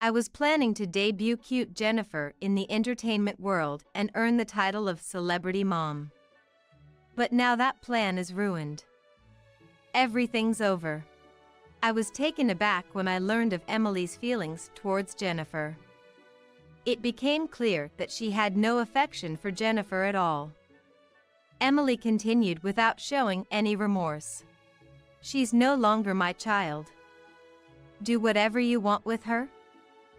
I was planning to debut cute Jennifer in the entertainment world and earn the title of celebrity mom. But now that plan is ruined. Everything's over. I was taken aback when I learned of Emily's feelings towards Jennifer. It became clear that she had no affection for Jennifer at all. Emily continued without showing any remorse. She's no longer my child. Do whatever you want with her?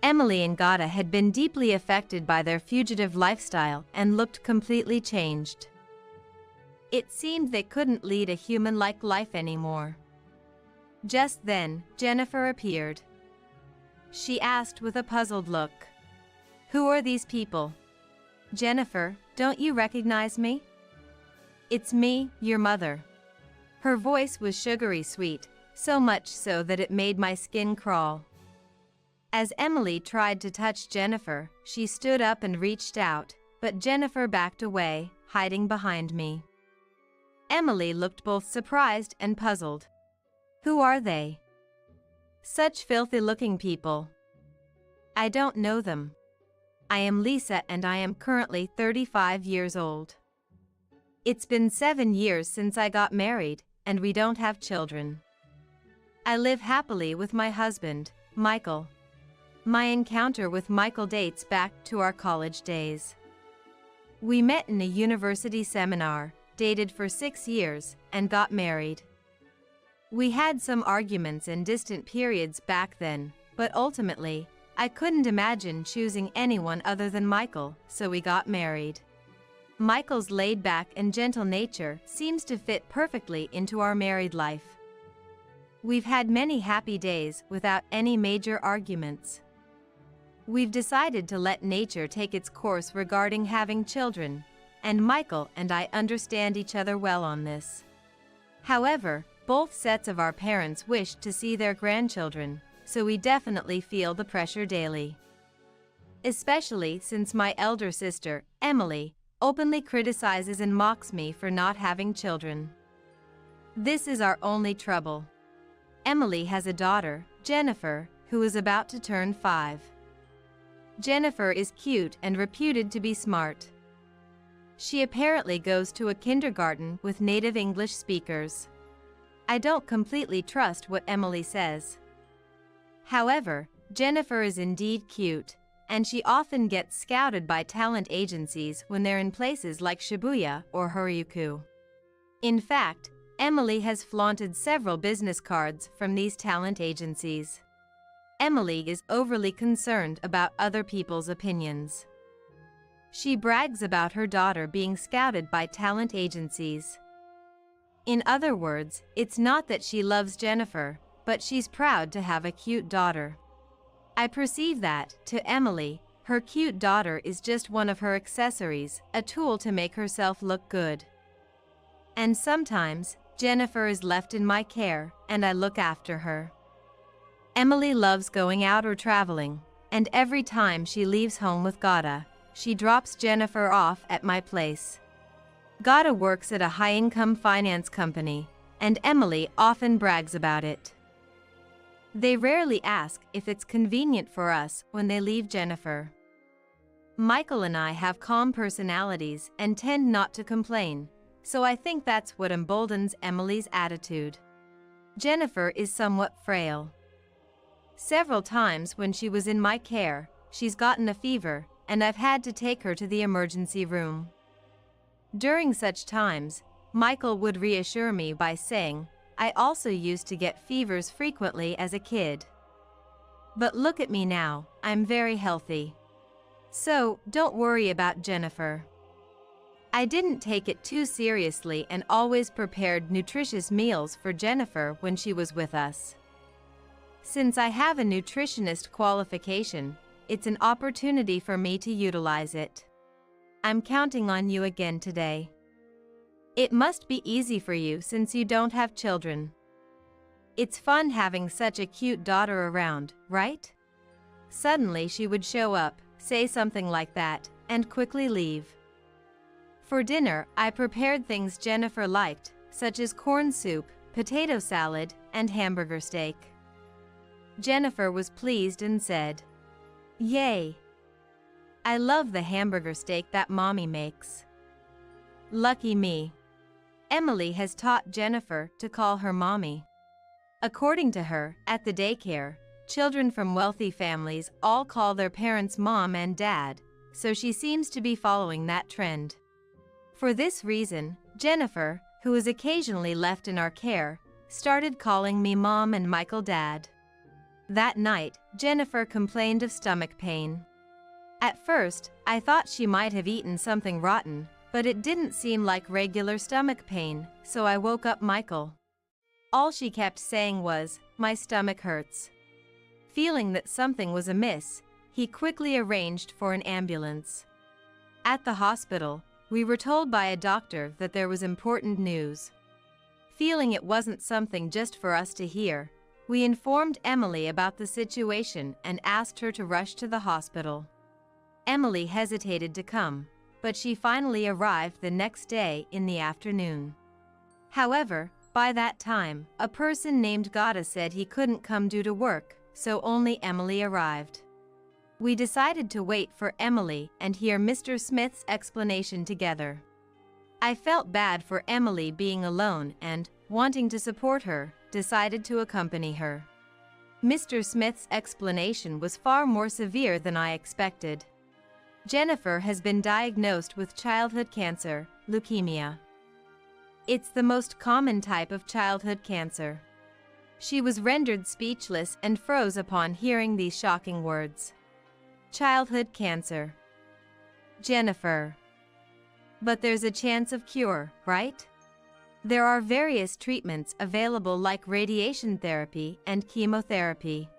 Emily and Gata had been deeply affected by their fugitive lifestyle and looked completely changed. It seemed they couldn't lead a human-like life anymore. Just then, Jennifer appeared. She asked with a puzzled look, "Who are these people?" "Jennifer, don't you recognize me?" "It's me, your mother." Her voice was sugary sweet, so much so that it made my skin crawl. As Emily tried to touch Jennifer, she stood up and reached out, but Jennifer backed away, hiding behind me. Emily looked both surprised and puzzled. "Who are they?" "Such filthy-looking people." "I don't know them. I am Lisa and I am currently 35 years old. It's been 7 years since I got married, and we don't have children. I live happily with my husband, Michael. My encounter with Michael dates back to our college days. We met in a university seminar, dated for 6 years, and got married. We had some arguments and distant periods back then, but ultimately, I couldn't imagine choosing anyone other than Michael, so we got married. Michael's laid-back and gentle nature seems to fit perfectly into our married life. We've had many happy days without any major arguments. We've decided to let nature take its course regarding having children, and Michael and I understand each other well on this. However, both sets of our parents wish to see their grandchildren, so we definitely feel the pressure daily. Especially since my elder sister, Emily, openly criticizes and mocks me for not having children. This is our only trouble. Emily has a daughter, Jennifer, who is about to turn 5. Jennifer is cute and reputed to be smart. She apparently goes to a kindergarten with native English speakers. I don't completely trust what Emily says. However, Jennifer is indeed cute, and she often gets scouted by talent agencies when they're in places like Shibuya or Harajuku. In fact, Emily has flaunted several business cards from these talent agencies. Emily is overly concerned about other people's opinions. She brags about her daughter being scouted by talent agencies. In other words, it's not that she loves Jennifer, but she's proud to have a cute daughter. I perceive that, to Emily, her cute daughter is just one of her accessories, a tool to make herself look good. And sometimes, Jennifer is left in my care, and I look after her. Emily loves going out or traveling, and every time she leaves home with Gata, she drops Jennifer off at my place. Gata works at a high-income finance company, and Emily often brags about it. They rarely ask if it's convenient for us when they leave Jennifer. Michael and I have calm personalities and tend not to complain, so I think that's what emboldens Emily's attitude. Jennifer is somewhat frail. Several times when she was in my care, she's gotten a fever, and I've had to take her to the emergency room. During such times, Michael would reassure me by saying, "I also used to get fevers frequently as a kid. But look at me now, I'm very healthy. So, don't worry about Jennifer." I didn't take it too seriously and always prepared nutritious meals for Jennifer when she was with us. Since I have a nutritionist qualification, it's an opportunity for me to utilize it. I'm counting on you again today. It must be easy for you since you don't have children. It's fun having such a cute daughter around, right? Suddenly she would show up, say something like that, and quickly leave. For dinner, I prepared things Jennifer liked, such as corn soup, potato salad, and hamburger steak. Jennifer was pleased and said, Yay! I love the hamburger steak that Mommy makes. Lucky me. Emily has taught Jennifer to call her Mommy. According to her, at the daycare, children from wealthy families all call their parents Mom and Dad, so she seems to be following that trend. For this reason, Jennifer, who is occasionally left in our care, started calling me Mom and Michael Dad. That night, Jennifer complained of stomach pain. At first, I thought she might have eaten something rotten, but it didn't seem like regular stomach pain, so I woke up Michael. All she kept saying was, "My stomach hurts." Feeling that something was amiss, he quickly arranged for an ambulance. At the hospital, we were told by a doctor that there was important news. Feeling it wasn't something just for us to hear, we informed Emily about the situation and asked her to rush to the hospital. Emily hesitated to come, but she finally arrived the next day in the afternoon. However, by that time, a person named Gata said he couldn't come due to work, so only Emily arrived. We decided to wait for Emily and hear Mr. Smith's explanation together. I felt bad for Emily being alone and, wanting to support her, decided to accompany her. Mr. Smith's explanation was far more severe than I expected. Jennifer has been diagnosed with childhood cancer, leukemia. It's the most common type of childhood cancer. She was rendered speechless and froze upon hearing these shocking words. Childhood cancer. Jennifer. But there's a chance of cure, right? There are various treatments available like radiation therapy and chemotherapy.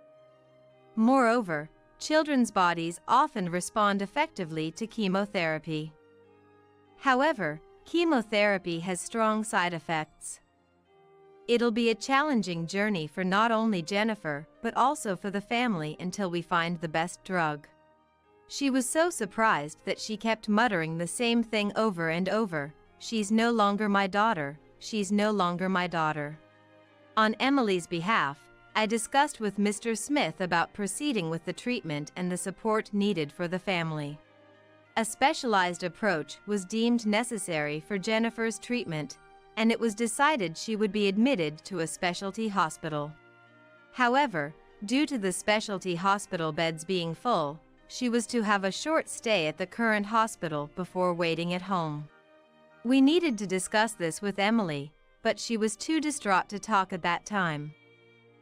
Moreover, children's bodies often respond effectively to chemotherapy. However, chemotherapy has strong side effects. It'll be a challenging journey for not only Jennifer, but also for the family until we find the best drug. She was so surprised that she kept muttering the same thing over and over. She's no longer my daughter. She's no longer my daughter. On Emily's behalf, I discussed with Mr. Smith about proceeding with the treatment and the support needed for the family. A specialized approach was deemed necessary for Jennifer's treatment, and it was decided she would be admitted to a specialty hospital. However, due to the specialty hospital beds being full, she was to have a short stay at the current hospital before waiting at home. We needed to discuss this with Emily, but she was too distraught to talk at that time.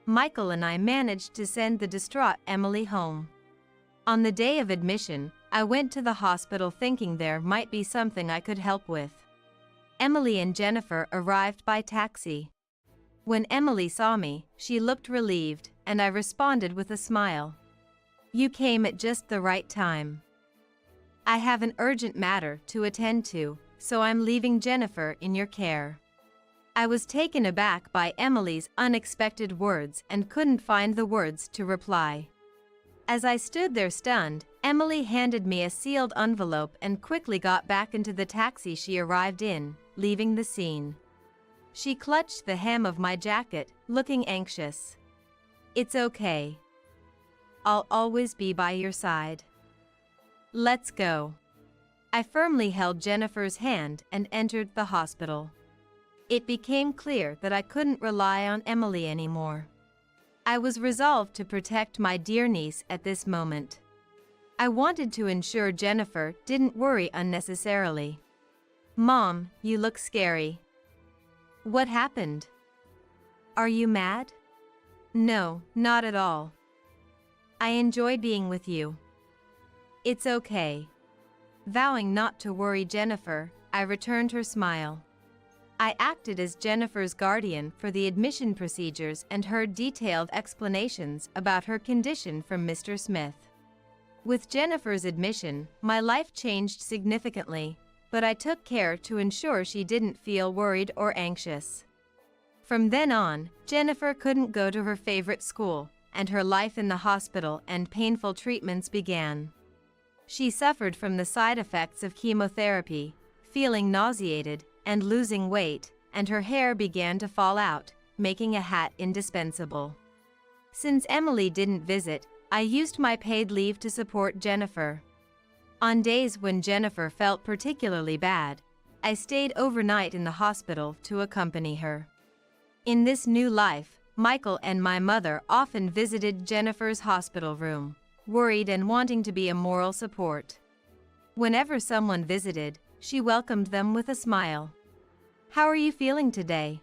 Michael and I managed to send the distraught Emily home. On the day of admission, I went to the hospital thinking there might be something I could help with. Emily and Jennifer arrived by taxi. When Emily saw me, she looked relieved, and I responded with a smile. You came at just the right time. I have an urgent matter to attend to, so I'm leaving Jennifer in your care. I was taken aback by Emily's unexpected words and couldn't find the words to reply. As I stood there stunned, Emily handed me a sealed envelope and quickly got back into the taxi she arrived in, leaving the scene. She clutched the hem of my jacket, looking anxious. It's okay. I'll always be by your side. Let's go. I firmly held Jennifer's hand and entered the hospital. It became clear that I couldn't rely on Emily anymore. I was resolved to protect my dear niece at this moment. I wanted to ensure Jennifer didn't worry unnecessarily. Mom, you look scary. What happened? Are you mad? No, not at all. I enjoy being with you. It's okay. Vowing not to worry Jennifer, I returned her smile. I acted as Jennifer's guardian for the admission procedures and heard detailed explanations about her condition from Mr. Smith. With Jennifer's admission, my life changed significantly, but I took care to ensure she didn't feel worried or anxious. From then on, Jennifer couldn't go to her favorite school, and her life in the hospital and painful treatments began. She suffered from the side effects of chemotherapy, feeling nauseated, and losing weight, and her hair began to fall out, making a hat indispensable. Since Emily didn't visit, I used my paid leave to support Jennifer. On days when Jennifer felt particularly bad, I stayed overnight in the hospital to accompany her. In this new life, Michael and my mother often visited Jennifer's hospital room, worried and wanting to be a moral support. Whenever someone visited, she welcomed them with a smile. "How are you feeling today?"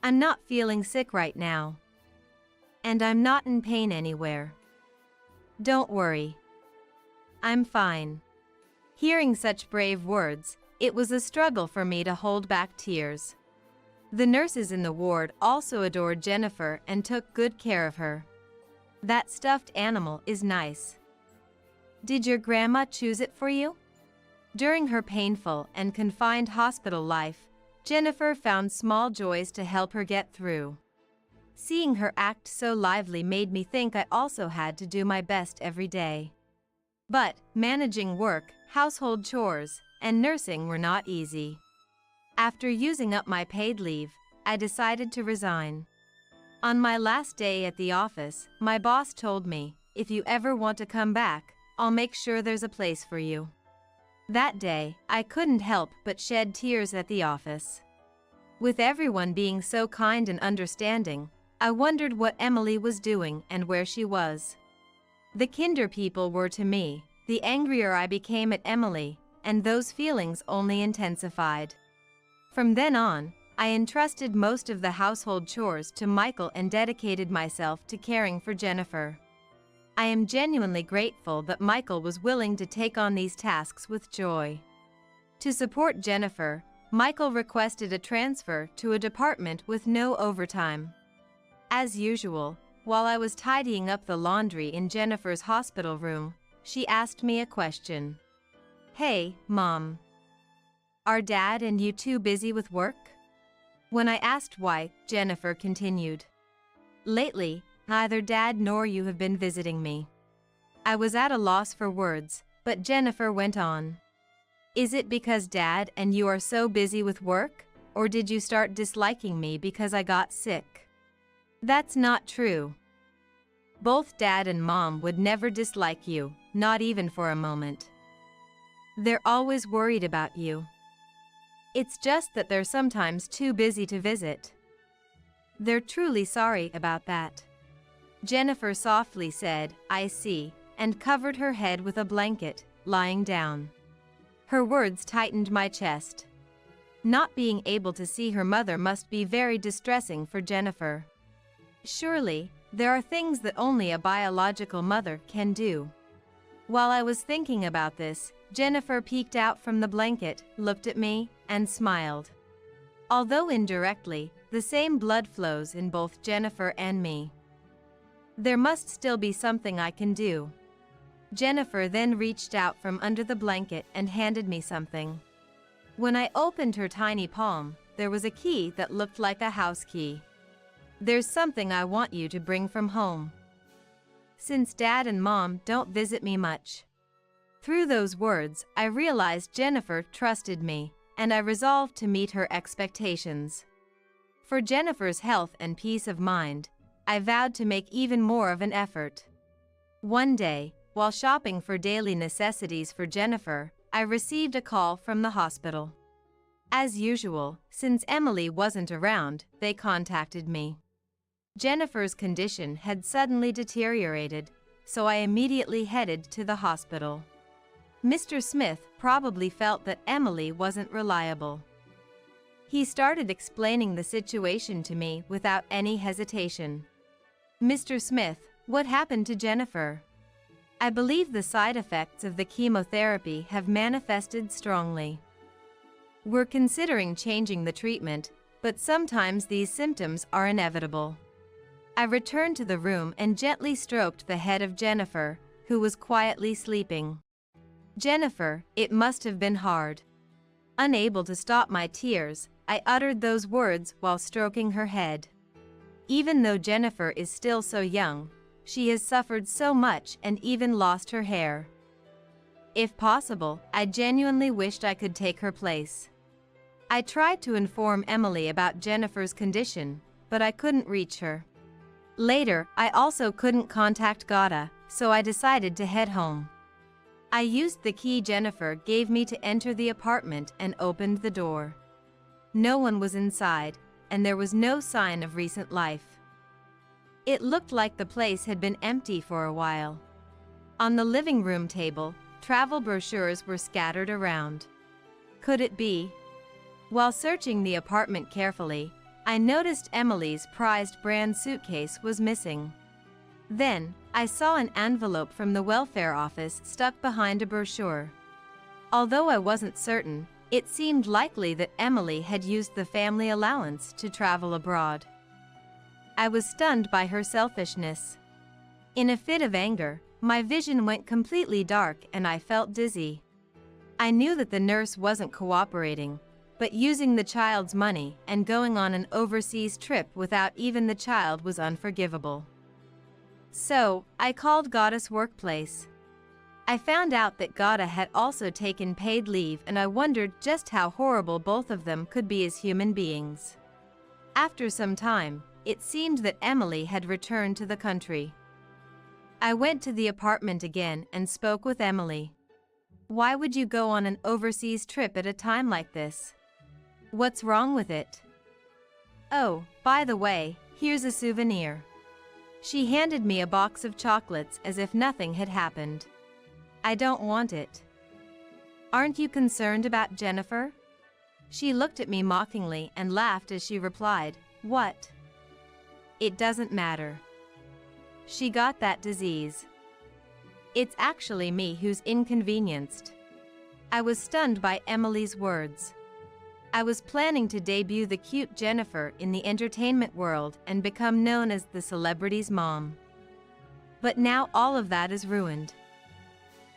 "I'm not feeling sick right now. And I'm not in pain anywhere." "Don't worry. I'm fine." Hearing such brave words, it was a struggle for me to hold back tears. The nurses in the ward also adored Jennifer and took good care of her. "That stuffed animal is nice. Did your grandma choose it for you?" During her painful and confined hospital life, Jennifer found small joys to help her get through. Seeing her act so lively made me think I also had to do my best every day. But managing work, household chores, and nursing were not easy. After using up my paid leave, I decided to resign. On my last day at the office, my boss told me, "If you ever want to come back, I'll make sure there's a place for you." That day, I couldn't help but shed tears at the office. With everyone being so kind and understanding, I wondered what Emily was doing and where she was. The kinder people were to me, the angrier I became at Emily, and those feelings only intensified. From then on, I entrusted most of the household chores to Michael and dedicated myself to caring for Jennifer. I am genuinely grateful that Michael was willing to take on these tasks with joy. To support Jennifer, Michael requested a transfer to a department with no overtime. As usual, while I was tidying up the laundry in Jennifer's hospital room, she asked me a question. "Hey, Mom. Are Dad and you too busy with work?" When I asked why, Jennifer continued. "Lately, neither Dad nor you have been visiting me." I was at a loss for words, but Jennifer went on. "Is it because Dad and you are so busy with work, or did you start disliking me because I got sick?" "That's not true. Both Dad and Mom would never dislike you, not even for a moment. They're always worried about you. It's just that they're sometimes too busy to visit." "They're truly sorry about that." Jennifer softly said, "I see," and covered her head with a blanket, lying down. Her words tightened my chest. Not being able to see her mother must be very distressing for Jennifer. Surely, there are things that only a biological mother can do. While I was thinking about this, Jennifer peeked out from the blanket, looked at me, and smiled. Although indirectly, the same blood flows in both Jennifer and me. There must still be something I can do. Jennifer then reached out from under the blanket and handed me something. When I opened her tiny palm, there was a key that looked like a house key. "There's something I want you to bring from home, since Dad and Mom don't visit me much." Through those words, I realized Jennifer trusted me, and I resolved to meet her expectations. For Jennifer's health and peace of mind, I vowed to make even more of an effort. One day, while shopping for daily necessities for Jennifer, I received a call from the hospital. As usual, since Emily wasn't around, they contacted me. Jennifer's condition had suddenly deteriorated, so I immediately headed to the hospital. Mr. Smith probably felt that Emily wasn't reliable. He started explaining the situation to me without any hesitation. "Mr. Smith, what happened to Jennifer? I believe the side effects of the chemotherapy have manifested strongly. We're considering changing the treatment, but sometimes these symptoms are inevitable." I returned to the room and gently stroked the head of Jennifer, who was quietly sleeping. "Jennifer, it must have been hard." Unable to stop my tears, I uttered those words while stroking her head. Even though Jennifer is still so young, she has suffered so much and even lost her hair. If possible, I genuinely wished I could take her place. I tried to inform Emily about Jennifer's condition, but I couldn't reach her. Later, I also couldn't contact Gata, so I decided to head home. I used the key Jennifer gave me to enter the apartment and opened the door. No one was inside, and there was no sign of recent life. It looked like the place had been empty for a while. On the living room table, travel brochures were scattered around. Could it be? While searching the apartment carefully, I noticed Emily's prized brand suitcase was missing. Then, I saw an envelope from the welfare office stuck behind a brochure. Although I wasn't certain, it seemed likely that Emily had used the family allowance to travel abroad. I was stunned by her selfishness. In a fit of anger, my vision went completely dark and I felt dizzy. I knew that the nurse wasn't cooperating, but using the child's money and going on an overseas trip without even the child was unforgivable. So, I called Gada's workplace. I found out that Gada had also taken paid leave, and I wondered just how horrible both of them could be as human beings. After some time, it seemed that Emily had returned to the country. I went to the apartment again and spoke with Emily. Why would you go on an overseas trip at a time like this? What's wrong with it? Oh, by the way, here's a souvenir. She handed me a box of chocolates as if nothing had happened. I don't want it. Aren't you concerned about Jennifer? She looked at me mockingly and laughed as she replied, What? It doesn't matter. She got that disease. It's actually me who's inconvenienced. I was stunned by Emily's words. I was planning to debut the cute Jennifer in the entertainment world and become known as the celebrity's mom. But now all of that is ruined.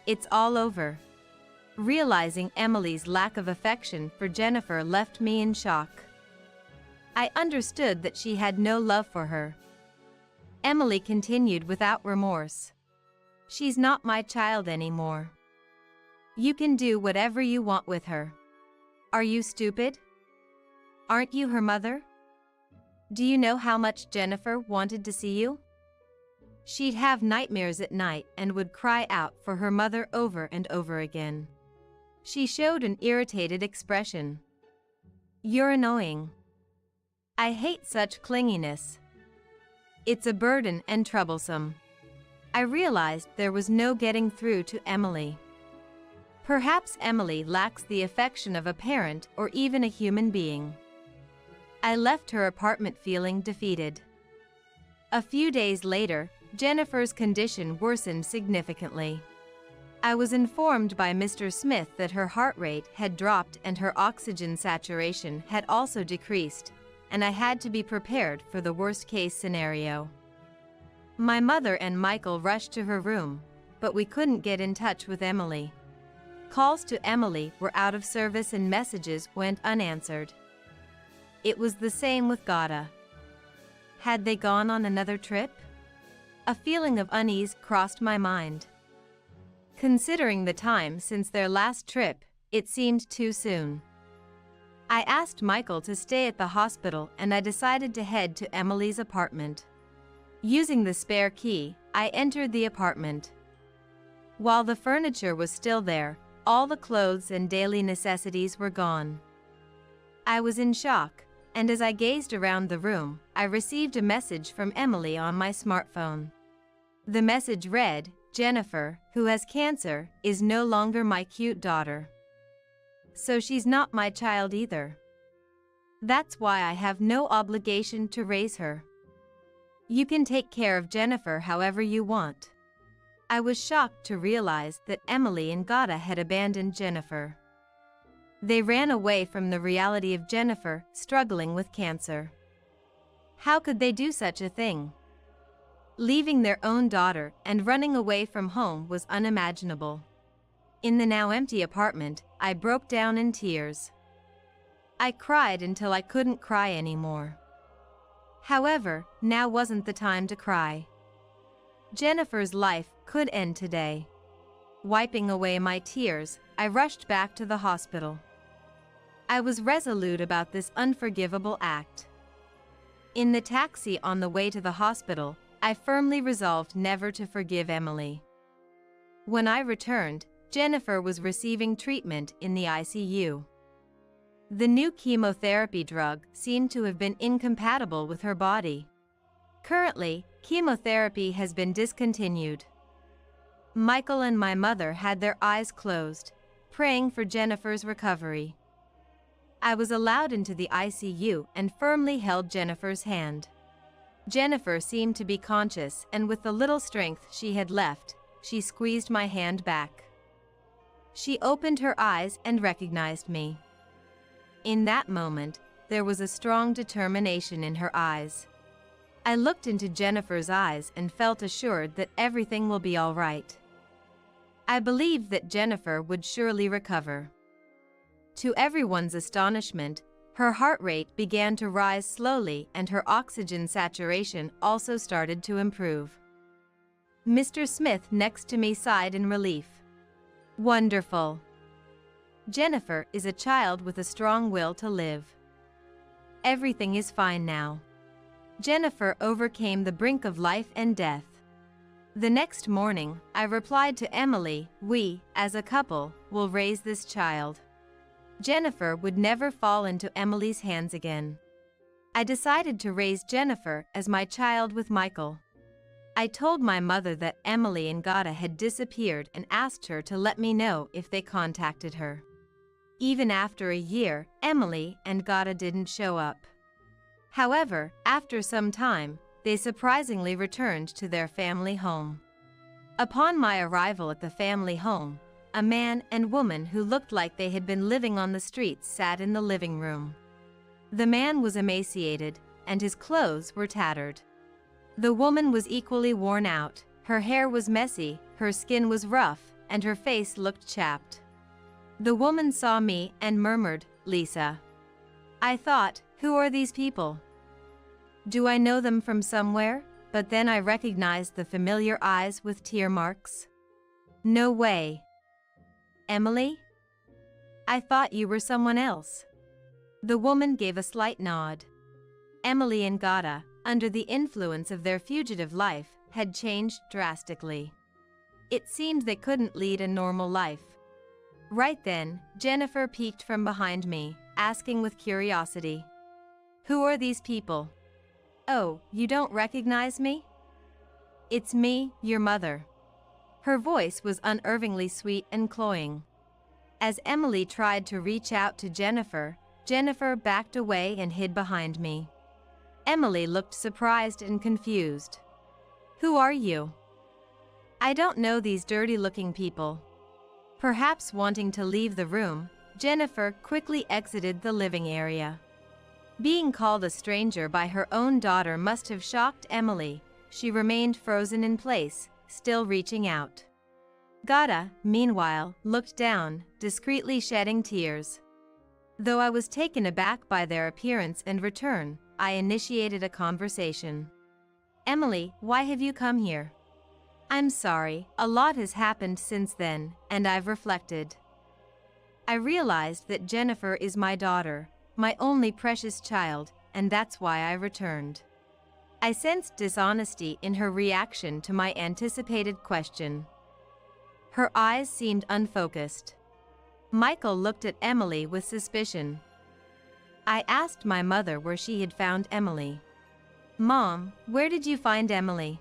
It's all over. Realizing Emily's lack of affection for Jennifer left me in shock. I understood that she had no love for her. Emily continued without remorse. She's not my child anymore. You can do whatever you want with her. Are you stupid? Aren't you her mother? Do you know how much Jennifer wanted to see you? She'd have nightmares at night and would cry out for her mother over and over again. She showed an irritated expression. You're annoying. I hate such clinginess. It's a burden and troublesome. I realized there was no getting through to Emily. Perhaps Emily lacks the affection of a parent or even a human being. I left her apartment feeling defeated. A few days later, Jennifer's condition worsened significantly. I was informed by Mr. Smith that her heart rate had dropped and her oxygen saturation had also decreased, and I had to be prepared for the worst-case scenario. My mother and Michael rushed to her room, but we couldn't get in touch with Emily. Calls to Emily were out of service and messages went unanswered. It was the same with Gada. Had they gone on another trip? A feeling of unease crossed my mind. Considering the time since their last trip, it seemed too soon. I asked Michael to stay at the hospital and I decided to head to Emily's apartment. Using the spare key, I entered the apartment. While the furniture was still there, all the clothes and daily necessities were gone. I was in shock, and as I gazed around the room, I received a message from Emily on my smartphone. The message read, Jennifer, who has cancer, is no longer my cute daughter. So she's not my child either. That's why I have no obligation to raise her. You can take care of Jennifer however you want. I was shocked to realize that Emily and Gada had abandoned Jennifer. They ran away from the reality of Jennifer struggling with cancer. How could they do such a thing? Leaving their own daughter and running away from home was unimaginable. In the now empty apartment, I broke down in tears. I cried until I couldn't cry anymore. However, now wasn't the time to cry. Jennifer's life could end today. Wiping away my tears, I rushed back to the hospital. I was resolute about this unforgivable act. In the taxi on the way to the hospital, I firmly resolved never to forgive Emily. When I returned, Jennifer was receiving treatment in the ICU. The new chemotherapy drug seemed to have been incompatible with her body. Currently, chemotherapy has been discontinued. Michael and my mother had their eyes closed, praying for Jennifer's recovery. I was allowed into the ICU and firmly held Jennifer's hand. Jennifer seemed to be conscious, and with the little strength she had left, she squeezed my hand back. She opened her eyes and recognized me. In that moment, there was a strong determination in her eyes. I looked into Jennifer's eyes and felt assured that everything will be all right. I believed that Jennifer would surely recover. To everyone's astonishment, her heart rate began to rise slowly and her oxygen saturation also started to improve. Mr. Smith next to me sighed in relief. Wonderful. Jennifer is a child with a strong will to live. Everything is fine now. Jennifer overcame the brink of life and death. The next morning, I replied to Emily, "We, as a couple, will raise this child." Jennifer would never fall into Emily's hands again. I decided to raise Jennifer as my child with Michael. I told my mother that Emily and Gata had disappeared and asked her to let me know if they contacted her. Even after a year, Emily and Gata didn't show up. However, after some time, they surprisingly returned to their family home. Upon my arrival at the family home, a man and woman who looked like they had been living on the streets sat in the living room. The man was emaciated, and his clothes were tattered. The woman was equally worn out, her hair was messy, her skin was rough, and her face looked chapped. The woman saw me and murmured, "Lisa." I thought, who are these people? Do I know them from somewhere? But then I recognized the familiar eyes with tear marks. No way. Emily? I thought you were someone else. The woman gave a slight nod. Emily and Gata, under the influence of their fugitive life, had changed drastically. It seemed they couldn't lead a normal life. Right then, Jennifer peeked from behind me, asking with curiosity, "Who are these people?" "Oh, you don't recognize me? It's me, your mother." Her voice was unnervingly sweet and cloying. As Emily tried to reach out to Jennifer, Jennifer backed away and hid behind me. Emily looked surprised and confused. "Who are you?" "I don't know these dirty-looking people." Perhaps wanting to leave the room, Jennifer quickly exited the living area. Being called a stranger by her own daughter must have shocked Emily. She remained frozen in place, still reaching out. Gata, meanwhile, looked down, discreetly shedding tears. Though I was taken aback by their appearance and return, I initiated a conversation. "Emily, why have you come here?" "I'm sorry, a lot has happened since then, and I've reflected. I realized that Jennifer is my daughter, my only precious child, and that's why I returned." I sensed dishonesty in her reaction to my anticipated question. Her eyes seemed unfocused. Michael looked at Emily with suspicion. I asked my mother where she had found Emily. "Mom, where did you find Emily?"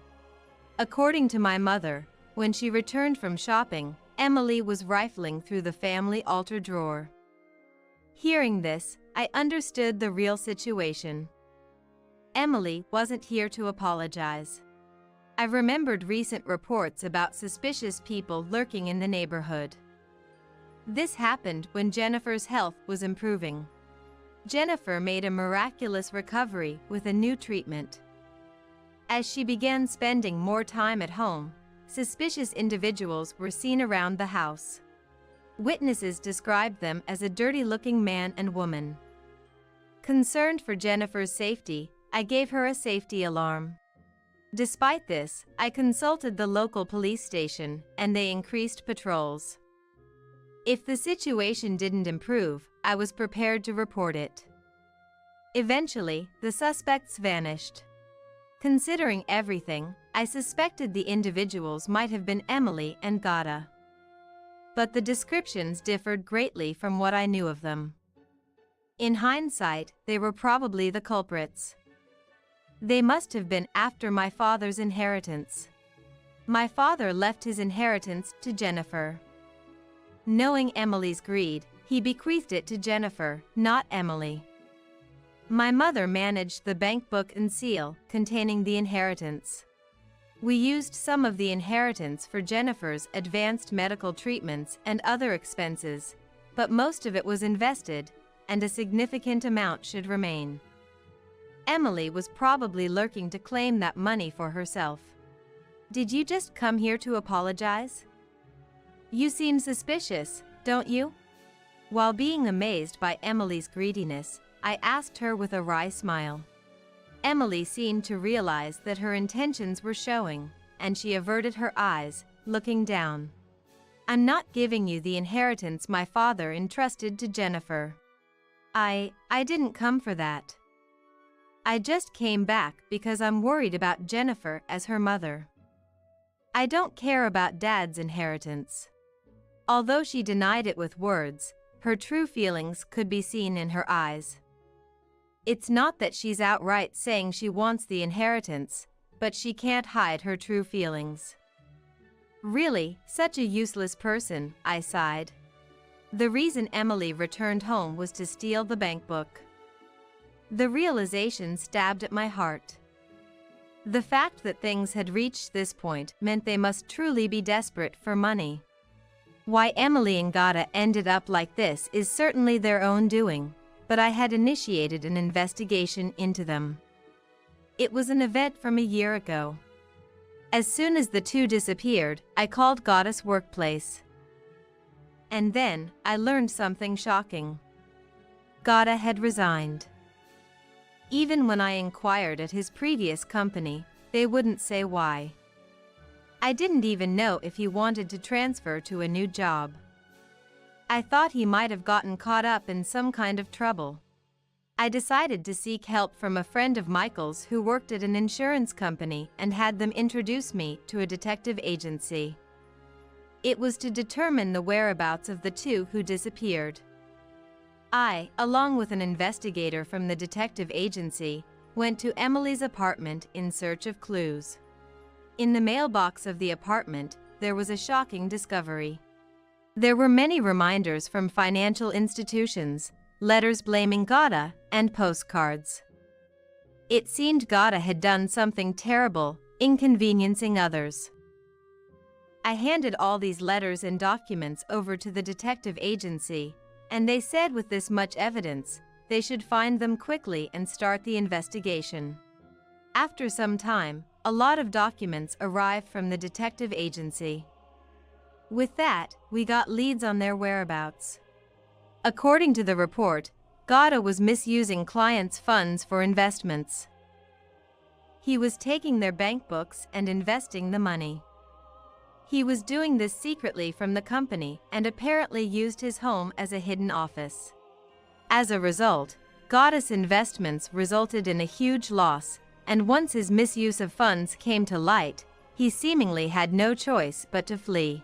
According to my mother, when she returned from shopping, Emily was rifling through the family altar drawer. Hearing this, I understood the real situation. Emily wasn't here to apologize. I remembered recent reports about suspicious people lurking in the neighborhood. This happened when Jennifer's health was improving. Jennifer made a miraculous recovery with a new treatment. As she began spending more time at home, suspicious individuals were seen around the house. Witnesses described them as a dirty-looking man and woman. Concerned for Jennifer's safety, I gave her a safety alarm. Despite this, I consulted the local police station, and they increased patrols. If the situation didn't improve, I was prepared to report it. Eventually, the suspects vanished. Considering everything, I suspected the individuals might have been Emily and Gada. But the descriptions differed greatly from what I knew of them. In hindsight, they were probably the culprits. They must have been after my father's inheritance. My father left his inheritance to Jennifer. Knowing Emily's greed, he bequeathed it to Jennifer, not Emily. My mother managed the bank book and seal containing the inheritance. We used some of the inheritance for Jennifer's advanced medical treatments and other expenses, but most of it was invested, and a significant amount should remain. Emily was probably lurking to claim that money for herself. Did you just come here to apologize? You seem suspicious, don't you? While being amazed by Emily's greediness, I asked her with a wry smile. Emily seemed to realize that her intentions were showing, and she averted her eyes, looking down. I'm not giving you the inheritance my father entrusted to Jennifer. I didn't come for that. I just came back because I'm worried about Jennifer as her mother. I don't care about Dad's inheritance. Although she denied it with words, her true feelings could be seen in her eyes. It's not that she's outright saying she wants the inheritance, but she can't hide her true feelings. Really, such a useless person, I sighed. The reason Emily returned home was to steal the bank book. The realization stabbed at my heart. The fact that things had reached this point meant they must truly be desperate for money. Why Emily and Gada ended up like this is certainly their own doing, but I had initiated an investigation into them. It was an event from a year ago. As soon as the two disappeared, I called Gada's workplace. And then, I learned something shocking. Gada had resigned. Even when I inquired at his previous company, they wouldn't say why. I didn't even know if he wanted to transfer to a new job. I thought he might have gotten caught up in some kind of trouble. I decided to seek help from a friend of Michael's who worked at an insurance company and had them introduce me to a detective agency. It was to determine the whereabouts of the two who disappeared. I, along with an investigator from the detective agency, went to Emily's apartment in search of clues. In the mailbox of the apartment, there was a shocking discovery. There were many reminders from financial institutions, letters blaming Gada, and postcards. It seemed Gada had done something terrible, inconveniencing others. I handed all these letters and documents over to the detective agency, and they said with this much evidence, they should find them quickly and start the investigation. After some time, a lot of documents arrived from the detective agency. With that, we got leads on their whereabouts. According to the report, Gada was misusing clients' funds for investments. He was taking their bank books and investing the money. He was doing this secretly from the company and apparently used his home as a hidden office. As a result, Gada's investments resulted in a huge loss, and once his misuse of funds came to light, he seemingly had no choice but to flee.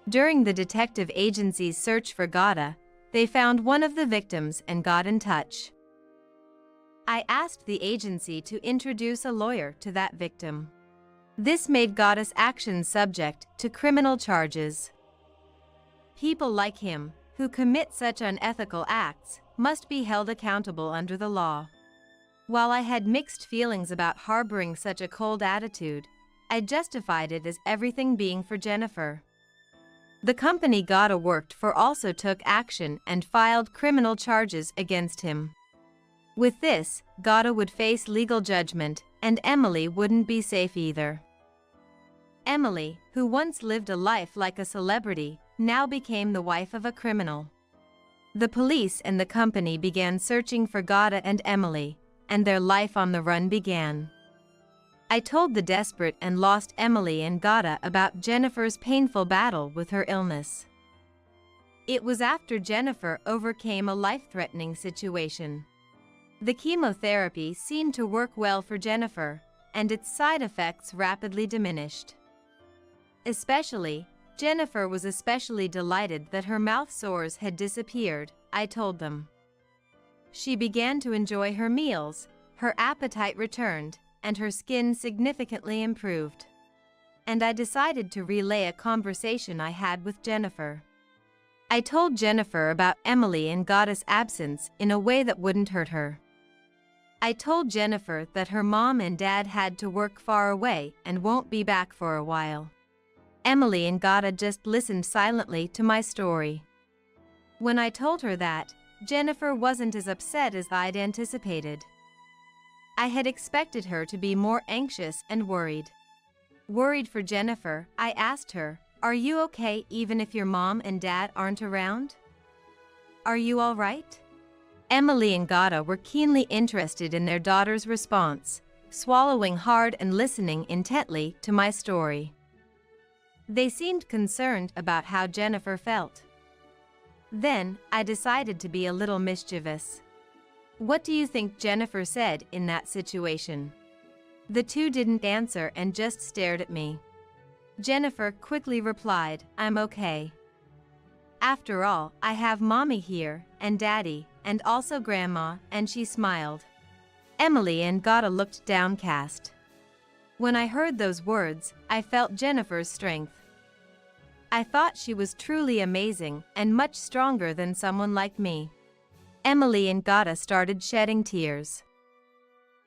During the detective agency's search for Gada, they found one of the victims and got in touch. I asked the agency to introduce a lawyer to that victim. This made Gada's actions subject to criminal charges. People like him, who commit such unethical acts, must be held accountable under the law. While I had mixed feelings about harboring such a cold attitude, I justified it as everything being for Jennifer. The company Gada worked for also took action and filed criminal charges against him. With this, Gada would face legal judgment, and Emily wouldn't be safe either. Emily, who once lived a life like a celebrity, now became the wife of a criminal. The police and the company began searching for Gada and Emily, and their life on the run began. I told the desperate and lost Emily and Gada about Jennifer's painful battle with her illness. It was after Jennifer overcame a life-threatening situation. The chemotherapy seemed to work well for Jennifer, and its side effects rapidly diminished. Jennifer was especially delighted that her mouth sores had disappeared, I told them. She began to enjoy her meals, her appetite returned, and her skin significantly improved. And I decided to relay a conversation I had with Jennifer. I told Jennifer about Emily and Gada's absence in a way that wouldn't hurt her. I told Jennifer that her mom and dad had to work far away and won't be back for a while. Emily and Gada just listened silently to my story. When I told her that, Jennifer wasn't as upset as I'd anticipated. I had expected her to be more anxious and worried. Worried for Jennifer, I asked her, "Are you okay even if your mom and dad aren't around? Are you all right?" Emily and Gada were keenly interested in their daughter's response, swallowing hard and listening intently to my story. They seemed concerned about how Jennifer felt. Then, I decided to be a little mischievous. "What do you think Jennifer said in that situation?" The two didn't answer and just stared at me. Jennifer quickly replied, "I'm okay. After all, I have Mommy here, and Daddy, and also Grandma," and she smiled. Emily and Gada looked downcast. When I heard those words, I felt Jennifer's strength. I thought she was truly amazing and much stronger than someone like me. Emily and Gada started shedding tears.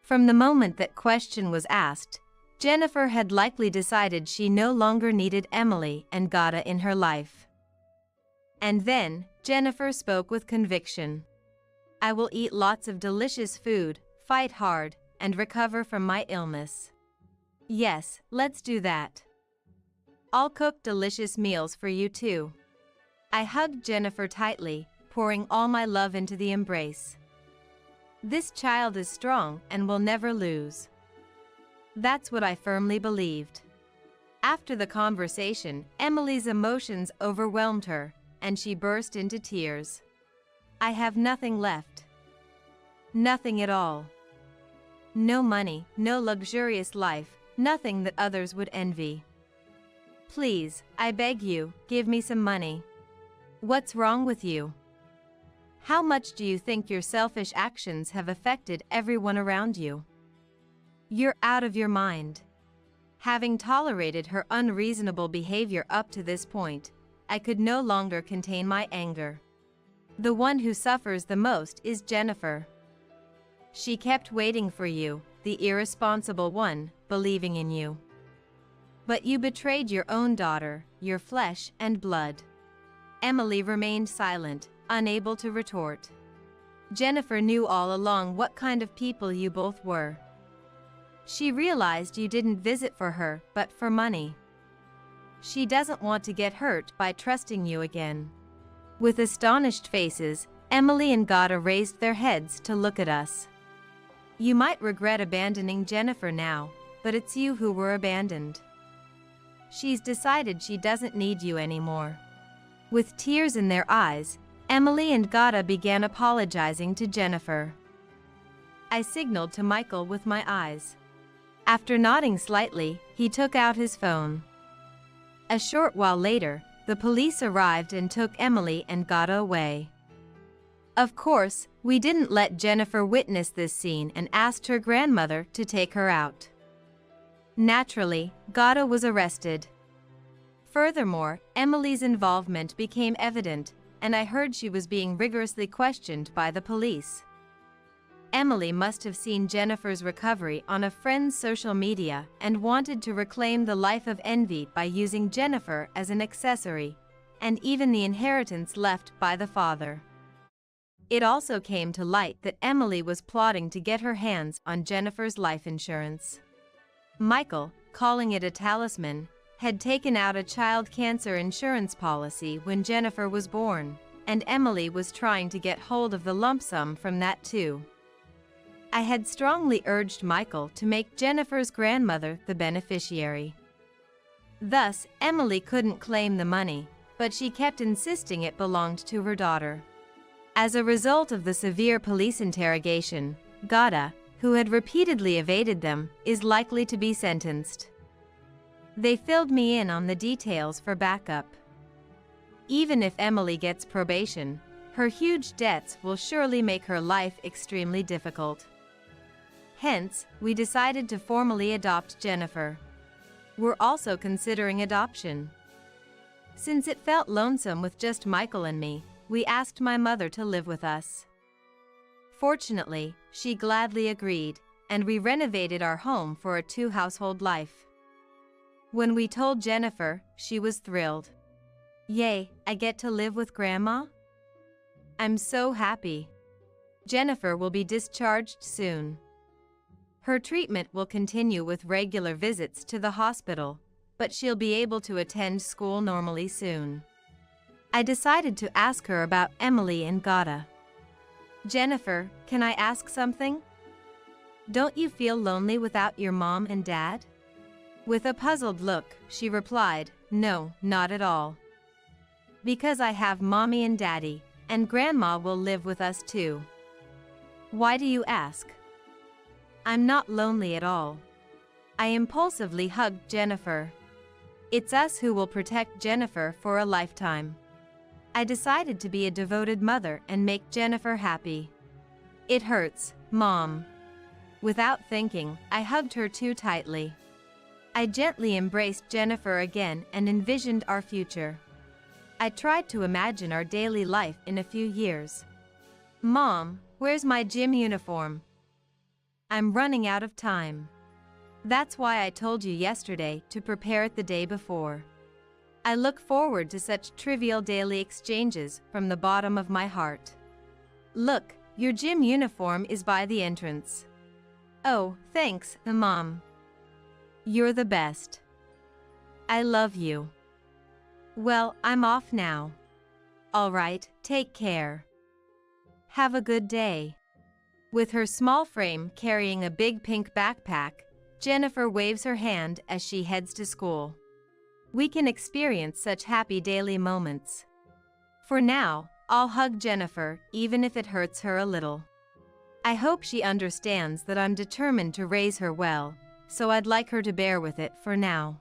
From the moment that question was asked, Jennifer had likely decided she no longer needed Emily and Gada in her life. And then, Jennifer spoke with conviction. "I will eat lots of delicious food, fight hard, and recover from my illness. Yes, let's do that. I'll cook delicious meals for you too." I hugged Jennifer tightly, pouring all my love into the embrace. This child is strong and will never lose. That's what I firmly believed. After the conversation, Emily's emotions overwhelmed her, and she burst into tears. "I have nothing left. Nothing at all. No money, no luxurious life, nothing that others would envy. Please, I beg you, give me some money. What's wrong with you? How much do you think your selfish actions have affected everyone around you? You're out of your mind." Having tolerated her unreasonable behavior up to this point, I could no longer contain my anger. The one who suffers the most is Jennifer. She kept waiting for you, the irresponsible one, believing in you. But you betrayed your own daughter, your flesh and blood. Emily remained silent, unable to retort. Jennifer knew all along what kind of people you both were. She realized you didn't visit for her, but for money. She doesn't want to get hurt by trusting you again. With astonished faces, Emily and Gada raised their heads to look at us. "You might regret abandoning Jennifer now, but it's you who were abandoned. She's decided she doesn't need you anymore." With tears in their eyes, Emily and Gada began apologizing to Jennifer. I signaled to Michael with my eyes. After nodding slightly, he took out his phone. A short while later, the police arrived and took Emily and Gada away. Of course, we didn't let Jennifer witness this scene and asked her grandmother to take her out. Naturally, Gada was arrested. Furthermore, Emily's involvement became evident, and I heard she was being rigorously questioned by the police. Emily must have seen Jennifer's recovery on a friend's social media and wanted to reclaim the life of envy by using Jennifer as an accessory, and even the inheritance left by the father. It also came to light that Emily was plotting to get her hands on Jennifer's life insurance. Michael, calling it a talisman, had taken out a child cancer insurance policy when Jennifer was born, and Emily was trying to get hold of the lump sum from that too. I had strongly urged Michael to make Jennifer's grandmother the beneficiary. Thus, Emily couldn't claim the money, but she kept insisting it belonged to her daughter. As a result of the severe police interrogation, Gada, who had repeatedly evaded them, is likely to be sentenced. They filled me in on the details for backup. Even if Emily gets probation, her huge debts will surely make her life extremely difficult. Hence, we decided to formally adopt Jennifer. We're also considering adoption. Since it felt lonesome with just Michael and me, we asked my mother to live with us. Fortunately, she gladly agreed, and we renovated our home for a two-household life. When we told Jennifer, she was thrilled. "Yay, I get to live with Grandma? I'm so happy." Jennifer will be discharged soon. Her treatment will continue with regular visits to the hospital, but she'll be able to attend school normally soon. I decided to ask her about Emily and Gata. "Jennifer, can I ask something? Don't you feel lonely without your mom and dad?" With a puzzled look, she replied, "No, not at all. Because I have mommy and daddy, and grandma will live with us too." "Why do you ask?" "I'm not lonely at all." I impulsively hugged Jennifer. It's us who will protect Jennifer for a lifetime. I decided to be a devoted mother and make Jennifer happy. "It hurts, Mom." Without thinking, I hugged her too tightly. I gently embraced Jennifer again and envisioned our future. I tried to imagine our daily life in a few years. "Mom, where's my gym uniform? I'm running out of time." That's why I told you yesterday to prepare it the day before. I look forward to such trivial daily exchanges from the bottom of my heart. "Look, your gym uniform is by the entrance." "Oh, thanks, Mom. You're the best. I love you." "Well, I'm off now." "All right, take care. Have a good day." With her small frame carrying a big pink backpack, Jennifer waves her hand as she heads to school. We can experience such happy daily moments. For now, I'll hug Jennifer even if it hurts her a little. I hope she understands that I'm determined to raise her well, so I'd like her to bear with it for now.